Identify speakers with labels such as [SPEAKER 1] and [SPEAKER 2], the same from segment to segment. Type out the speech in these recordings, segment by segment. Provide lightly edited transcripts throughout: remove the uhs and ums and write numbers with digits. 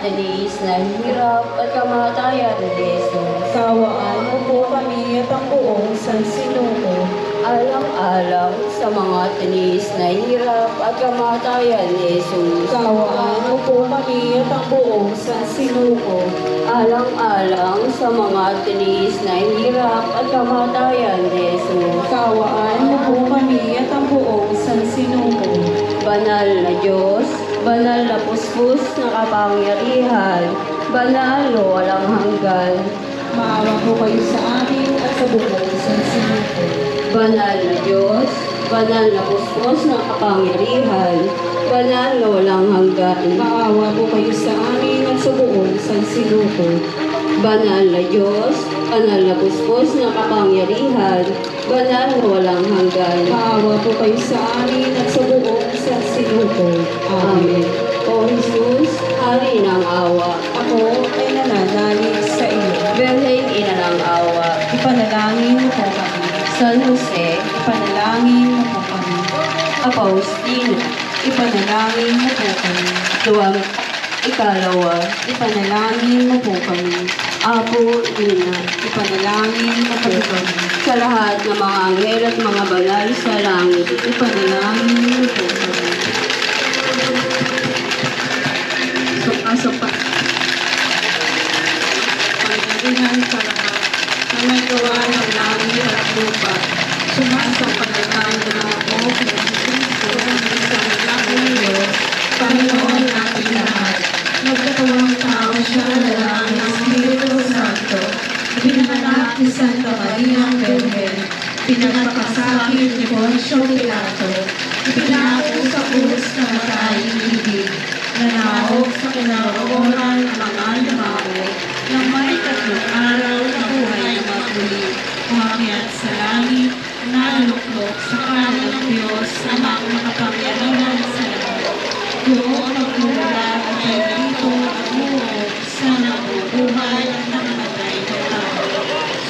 [SPEAKER 1] tiniis na hirap at kamatayan ni Jesus.
[SPEAKER 2] Kawaan mo po kami at ang buong sansinuko.
[SPEAKER 1] Alang-alang sa mga tiniis na hirap at kamatayan ni Jesus.
[SPEAKER 2] Kawaan mo po kami at ang buong sansinuko.
[SPEAKER 1] Alang-alang sa mga tiniis na hirap at kamatayan ni Jesus.
[SPEAKER 2] Kawaan mo po kami at ang buong sansinuko.
[SPEAKER 1] Banal na Diyos, banal na puspos na kapangyarihan, banal o walang hanggan.
[SPEAKER 2] Maawa po kayo sa amin at sa buong sansinuko.
[SPEAKER 1] Banal na Diyos, banal na puspos na kapangyarihan, banal o walang hanggan.
[SPEAKER 2] Maawa po kayo sa amin at sa buong sansinuko.
[SPEAKER 1] Banal na Diyos, banal na puspos na kapangyarihan, banal o walang hanggan.
[SPEAKER 2] Maawa po kayo sa amin at sa buong sansinuko.
[SPEAKER 1] Amen. O Jesus, Hari ng awa,
[SPEAKER 2] Ako ay nananalig sa iyo.
[SPEAKER 1] Birheng Ina ng awa,
[SPEAKER 2] Ipanalangin mo po kami.
[SPEAKER 1] San Jose,
[SPEAKER 2] Ipanalangin mo po kami.
[SPEAKER 1] Apaustino,
[SPEAKER 2] Ipanalangin mo po kami.
[SPEAKER 1] Duwang Ikalawa,
[SPEAKER 2] Ipanalangin mo po kami.
[SPEAKER 1] Apo Ina,
[SPEAKER 2] Ipanalangin mo po kami.
[SPEAKER 1] sa lahat ng mga anghel at mga banal sa langit,
[SPEAKER 2] Ipanalangin mo po kami.
[SPEAKER 1] Supa-supa.
[SPEAKER 2] Pagdatingan sa lahat na may gawa ng langit at lupa. Sumasampalatay na ako kay Kristo ng isang lakong Diyos, Panginoon natin lahat. Nagkatawang tao siya na lang ng Espiritu Santo. Pinanganak ni Santa Maria ang Birhen. Pinagpakasakit ni Poncio Pilato. Ipinako sa krus na matay ibig. Nanahog sa kinaroonan ng mga lamao. Nang may tatlong araw na buhay na magmuli. Umakyat sa langit, naluklok sa kanan ng Diyos na makapangyarihan sa lahat. Doon magmula ang kay dito at muhog sa nabubuhay at namatay na tao.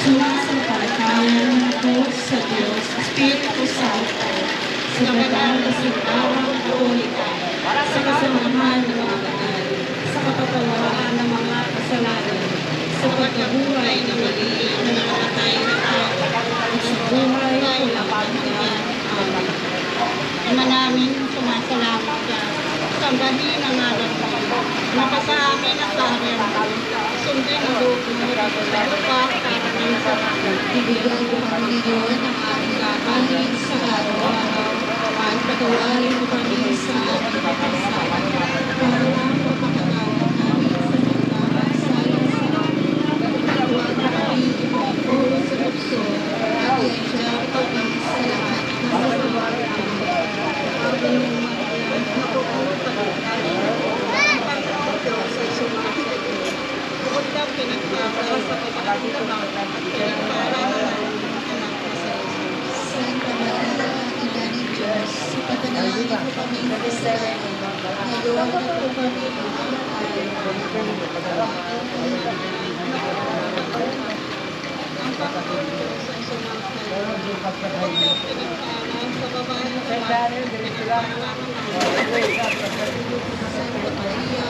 [SPEAKER 2] Sumasampalatayan ako sa Diyos, Espiritu Santo, sa banal na sigawan at ulitan, sa kasamahan ng mga banal, sa kapatawaran ng mga kasalanan, sa pagkabuhay na maliit na nakamatay na tao, at sa buhay walang hanggan. Amen.
[SPEAKER 3] Ama namin, sumasalamat ka. Sambahin ang ngalan mo. Maka sa amin ang kaharian mo. Sundin ang loob mo. Sa lupa, karating sa amin.
[SPEAKER 2] Ibigay ko kami ngayon ang aming kakanin sa araw-araw at patawarin mo kami sa aming kapasalanan para mapakagawa namin sa mga kasalanan sa amin. Pagkatuwag mo kami ipagpuro sa lukso at iadya kami sa lahat ng masama. Ave Maria,
[SPEAKER 3] Napupulot ka ng galing. Ang Panginoon Diyos ay sumasagot. Bukod lang pinagpapala sa kapakinabangan at pinagpapala ng anak na sa Jesus.
[SPEAKER 2] Santa Maria, Ina ni Diyos, ipapanalangin mo kami kasalanan. Ngayon at po kami
[SPEAKER 3] Ang Panginoon Diyos ay sumasagot. Bukod lang pinagpapala sa babae ng pinagpapala ng
[SPEAKER 2] Santa Maria,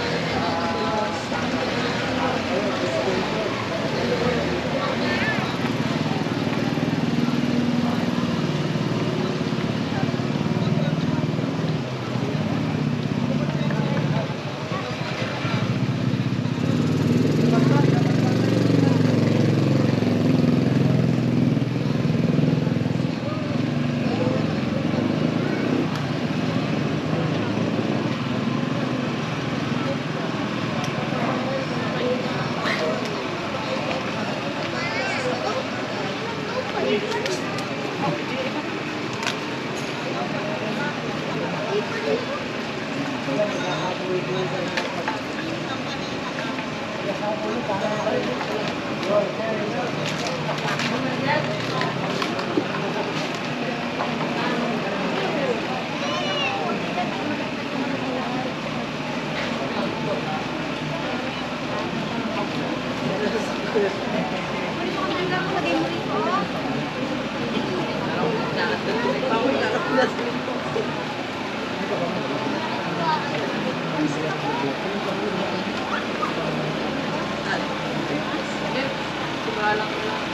[SPEAKER 2] Samantalang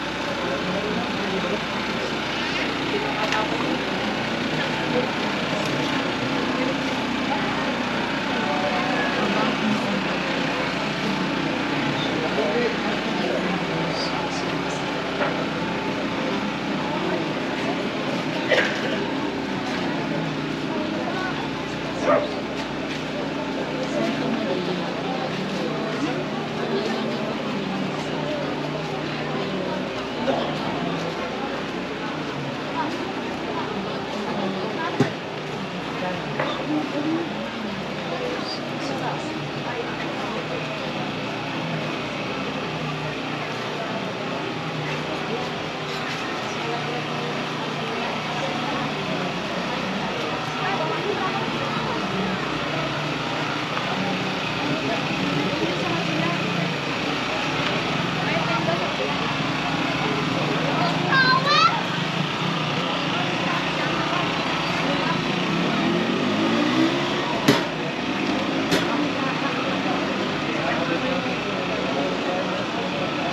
[SPEAKER 4] Hail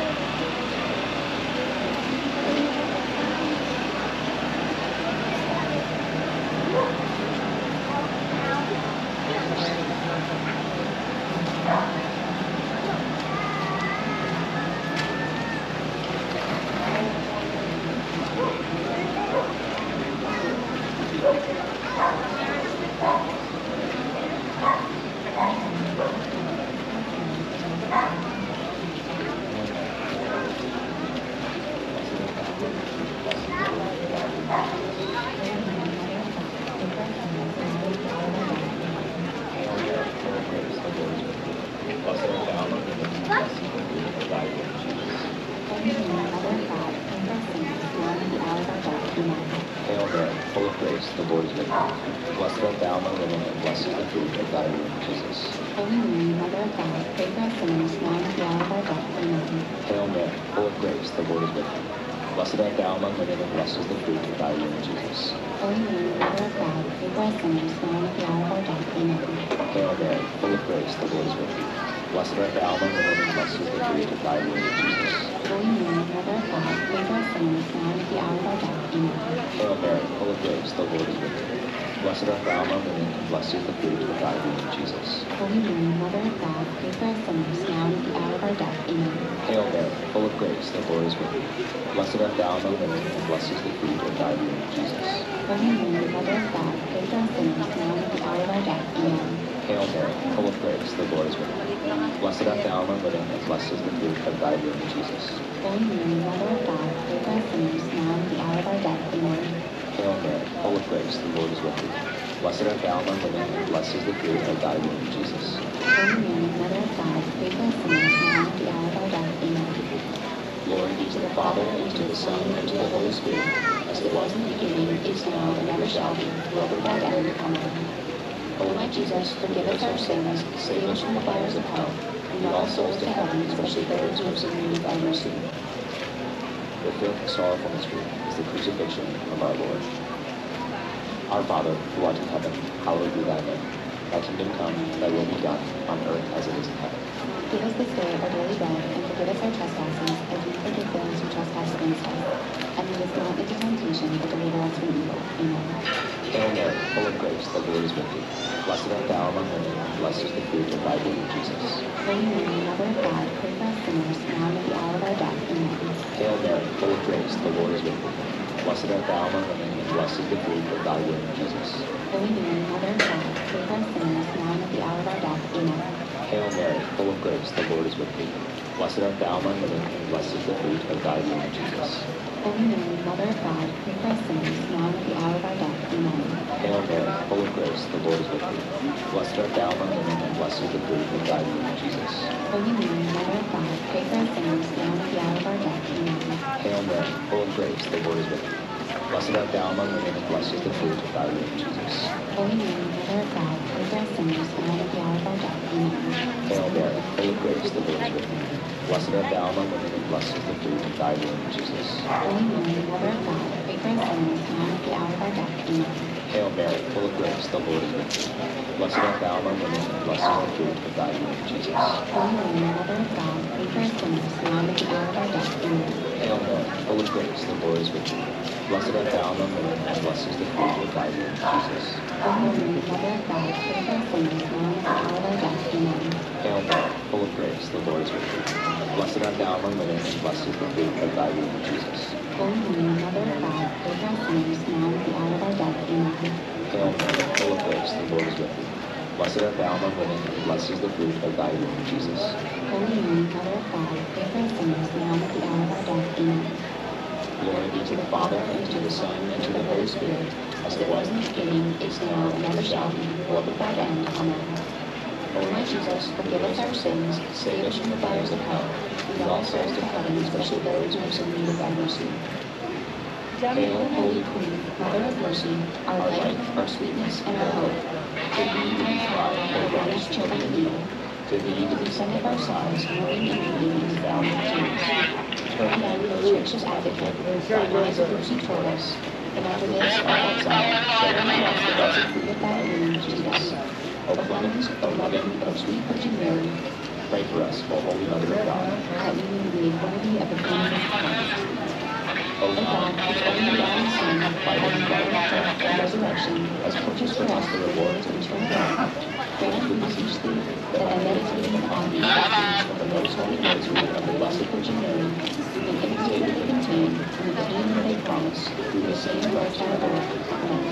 [SPEAKER 4] Mary, full of grace, the Lord is with thee. Blessed art thou among women, and blessed is the fruit of thy womb, Jesus.
[SPEAKER 5] Holy Mary, Mother of God, pray for us sinners, now and at the hour of our death. Amen.
[SPEAKER 4] Hail Mary, full of grace, the Lord is with thee. Blessed art thou among women, and blessed is the fruit of thy womb, Jesus.
[SPEAKER 5] Holy Mary, Mother of God, pray for us sinners, now and at the hour of our death. Amen.
[SPEAKER 4] Hail Mary, full of grace, the Lord is with thee. Blessed art thou among women, and blessed is the fruit of thy womb, Jesus.
[SPEAKER 5] Holy Mary, Mother of God, pray for us sinners, now and at the hour of our death. Amen.
[SPEAKER 4] Hail Mary, full of grace, the Lord is with thee. Blessed art thou among women, and blessed is the fruit of thy womb, Jesus.
[SPEAKER 5] Holy Mary, Mother of God, pray for us sinners, now and at the hour of our death. Amen.
[SPEAKER 4] Hail Mary, full of grace, the Lord is with thee. Blessed art thou among women, and blessed is the fruit of thy womb, Jesus.
[SPEAKER 5] Holy Mary, Mother of God, pray for us sinners, now and at the hour of our death. Amen.
[SPEAKER 4] Hail Mary, full of grace, the Lord is with thee. Blessed art thou among women, and blessed is the fruit of thy womb, Jesus.
[SPEAKER 5] Holy Mary, Mother of God, pray for us sinners, now and at the hour of our death. Amen.
[SPEAKER 4] Hail Mary, full of grace, the Lord is with thee. Blessed art thou among women, and blessed is the fruit of thy womb, Jesus.
[SPEAKER 5] Holy Mary, Mother of God, pray for us sinners, now and at the hour of our death. Amen.
[SPEAKER 4] Glory be to the Father, and to the Son, and to the Holy Spirit, as it was in the beginning, is now, and ever shall be, world without end. Amen. O my Jesus, forgive us our sins, save us from the fires of hell, and lead all souls to heaven, especially those who are in need of thy mercy. The fifth sorrowful mystery is the crucifixion of our Lord. Our Father, who art in heaven, hallowed be thy name. Thy kingdom come, thy will be done, on earth as it is in heaven.
[SPEAKER 5] Give us this day our daily bread, and forgive us our trespasses, as we forgive those who trespass against us. And lead us not into temptation, but deliver us from evil. Amen.
[SPEAKER 4] Hail Mary, full of grace, the Lord is with thee. Blessed art thou among women, and blessed is the fruit of thy womb, Jesus.
[SPEAKER 5] Holy Mary, Mother of God, pray for us sinners, now and at the hour of our death. Amen.
[SPEAKER 4] Hail Mary, full of grace, the Lord is with thee. Blessed art thou among women, and blessed is the fruit of thy womb, Jesus.
[SPEAKER 5] Holy Mary, Mother of God, pray for us sinners, now and at the hour of our death. Amen.
[SPEAKER 4] Hail Mary, full of grace, the Lord is with thee. Blessed art thou among women, and blessed is the fruit of thy womb, Jesus.
[SPEAKER 5] Holy Mary, Mother of God, pray for us sinners, now and at the hour of our death. Amen.
[SPEAKER 4] Hail Mary, full of grace, the Lord is with thee. Blessed art thou among women, and blessed is the fruit of thy womb, Jesus.
[SPEAKER 5] Holy Mary, Mother of God, pray for us sinners, now and at the hour of our death. Amen.
[SPEAKER 4] Hail Mary, full of grace, the Lord is with thee. Blessed art thou among women, and blessed is the fruit of thy womb, Jesus.
[SPEAKER 5] Holy Mary, Mother of God, pray for us sinners, now and at the hour of our death. Amen.
[SPEAKER 4] Hail
[SPEAKER 6] Blessed art thou among women, and blessed is the fruit of thy womb, Jesus.
[SPEAKER 5] Holy Mary, Mother of God, pray for us sinners, now and at the hour of our death. Amen.
[SPEAKER 6] Hail Mary, full of grace, the Lord is with thee. Blessed art thou among women, and blessed is the fruit of thy womb, Jesus.
[SPEAKER 5] Holy Mary, Mother of God, pray for us sinners, now and at the hour of our death. Amen.
[SPEAKER 6] Hail Mary, full of grace, the Lord is with thee. Blessed art thou among women, and blessed is the fruit of thy womb, Jesus.
[SPEAKER 5] Holy Mary, Mother of God, pray for us sinners, now and at the hour of our death. Amen.
[SPEAKER 6] Hail Mary, full of grace, the Lord is with thee. Blessed art thou among women, and blessed is the fruit of thy womb, Jesus.
[SPEAKER 5] Holy Mary, Mother of God, pray for us sinners, now and at the hour of our death. Amen.
[SPEAKER 6] Hail Mary, full of grace, the Lord is with thee. Blessed art thou among women, and blessed is the fruit of thy womb, Jesus.
[SPEAKER 5] Holy Mary, Mother of God, pray for us sinners, now and at the hour of our death. Amen.
[SPEAKER 6] Glory be to the Father, and to the Son, and to the Holy Spirit, as it was in the beginning, is now, and ever shall be, world without end. Amen. O my Jesus, forgive us our sins, save us from the fires of hell, lead all souls to heaven, especially those who are most in need of thy mercy. Hail, Holy Queen, Mother of Mercy, our life, our sweetness, and our hope. To thee do we cry, O banished children of Eve. To thee do we send up our sighs, mourning and weeping in the valley of tears. Turn then, most gracious Advocate, thine eyes of mercy toward us, and after this our exile, show unto us the blessed fruit of thy womb, Jesus. O clement, O loving, O sweet Virgin Mary, pray for us, O Holy Mother of God.
[SPEAKER 5] That we may be made worthy of the promises of Christ.
[SPEAKER 6] O God, whose only begotten Son, by his blood, death, and resurrection, has purchased for us the rewards of eternal life, grant, we beseech thee, that by meditating upon the blessings of the most holy rosary of the Blessed Virgin Mary, we may imitate what they contain, and obtain what they promise, through the same Christ our Lord. Amen.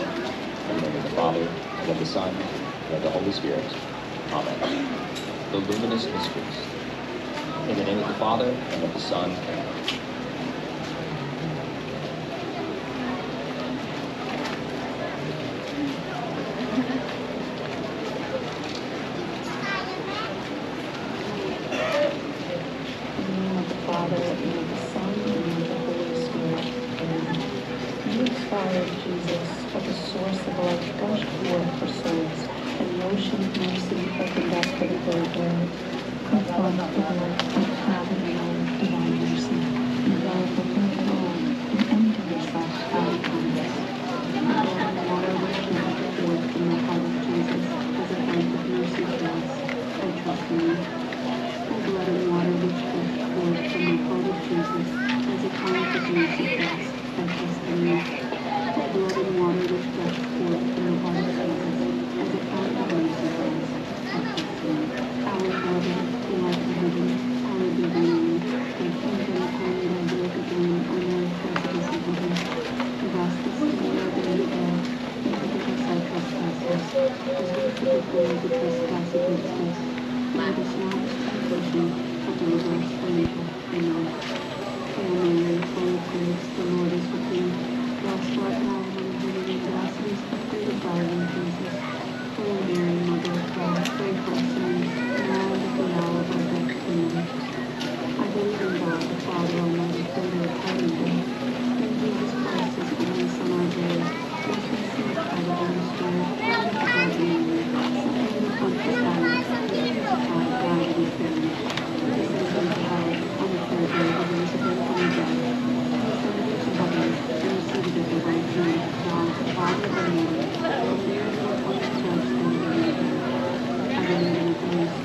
[SPEAKER 7] In the name of the Father, and of the Son, and of the Holy Spirit. Amen. The luminous mysteries. In the name of the Father, and of the Son, and
[SPEAKER 5] In the name of the Father, and of the Son, and of the Holy Spirit. Amen. You inspired Jesus, of the source of life gushed forth for souls, and the ocean of mercy opened up for the whole world. Confront the world with having alone divine mercy, and envelop the whole world, and empty yourself out of kindness. The blood and water which gushed forth from the heart of Jesus as a fount of mercy to us, I trust in you. The blood and water which gushed forth from the heart of Jesus as a fount of mercy to us, I trust in you. The blood and water which gushed forth from the heart of Jesus as a fount of mercy to us, I trust in you. Our Father, who art in heaven, hallowed be thy name. Thy kingdom come, thy will be done on earth as it is in heaven. Give us this day our daily bread, and forgive us our trespasses, as we forgive those who trespass against us. Lead us not into temptation, but deliver us from evil. Amen. Hail Mary, full of grace, the Lord is with thee. Blessed art thou among women, and blessed is the fruit of thy womb, Jesus. Holy Mary, Mother of God, pray for us sinners, now and at the hour of our death. Amen. I believe in God, the Father Almighty, creator of heaven and earth, and Jesus Christ, his only Son, our Lord, who was conceived by the Holy Spirit, born of the Virgin Mary, suffered under Pontius Pilate, crucified, died, and was buried. He descended into hell. On the third day, he rose again from the dead. He ascended into heaven, and is seated at the right hand of God, the Father of the Lord, and there he will come to judge the living and the dead. I believe in the Holy Spirit.